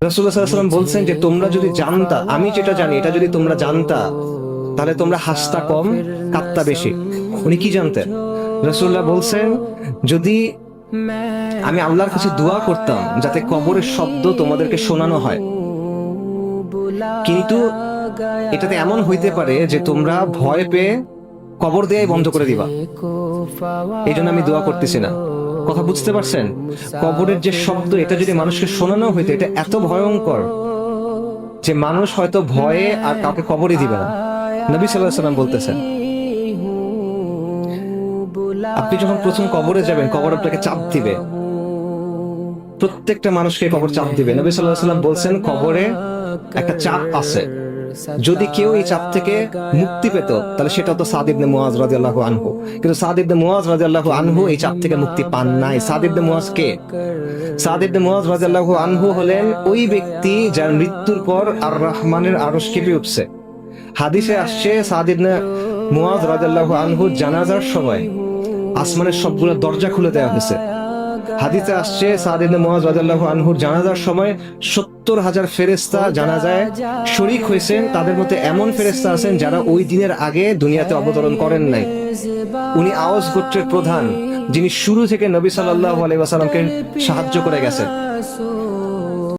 রাসূলুল্লাহ সাল্লাল্লাহু আলাইহি ওয়াসাল্লাম বলছেন যে তোমরা যদি জানতা, আমি যেটা জানি এটা যদি তোমরা জানতা, তাহলে তোমরা হাসতা কম, কাঁদতা বেশি। উনি কি জানতেন? রাসূলুল্লাহ বলছেন, যদি আমি আল্লাহর কাছে দোয়া করতাম যাতে কবরের শব্দ তোমাদেরকে শোনানো হয়, কিন্তু এটাতে এমন হইতে পারে যে তোমরা ভয় পেয়ে কবর দেয়াই বন্ধ করে দিবা, এই জন্য আমি দোয়া করতেছি না। কথা বুঝতে পারছেন? কবরের যে শব্দ, এটা যদি মানুষকে শোনানো হইতো, এটা এত ভয়ঙ্কর যে মানুষ হয়তো ভয়ে আর কাউকে কবরই দিবে না। নবী সাল্লাল্লাহু আলাইহি ওয়াসাল্লাম বলতেছেন, আপনি যখন প্রথম কবরে যাবেন, কবর আপনাকে চাপ দিবে, প্রত্যেকটা মানুষকে কবর চাপ দিবে। নবী সাল্লাল্লাহু আলাইহি ওয়াসাল্লাম বলছেন, কবরে একটা চাপ আছে, যদি কেউ এই চাপ থেকে মুক্তি পেত তাহলে সেটা তো সাদ ইবনে মুআজ রাদিয়াল্লাহু আনহু। কিন্তু সাদ ইবনে মুআজ রাদিয়াল্লাহু আনহু এই চাপ থেকে মুক্তি পান নাই। সাদ ইবনে মুআজ কে? সাদ ইবনে মুআজ রাদিয়াল্লাহু আনহু হলেন ওই ব্যক্তি যার মৃত্যুর পর আর রহমানের আরশ কেঁপে উঠছে। হাদিসে আসছে, সাদ ইবনে মুআজ রাদিয়াল্লাহু আনহু জানাজার সময় আসমানের সবগুলো দরজা খুলে দেওয়া হয়েছে। হাদিসে আসছে, সাদ ইবনে মুআজ রাদিয়াল্লাহু আনহুর জানাজার সময় 70,000 ফেরেশতা জানাজায় শরীক হয়েছেন। তাদের মধ্যে এমন ফেরেশতা আছেন যারা ওই দিনের আগে দুনিয়াতে অবতরণ করেন নাই। উনি আওস গোত্রের প্রধান, যিনি শুরু থেকে নবী সাল্লাল্লাহু আলাইহি ওয়াসাল্লামকে সাহায্য করে গেছেন।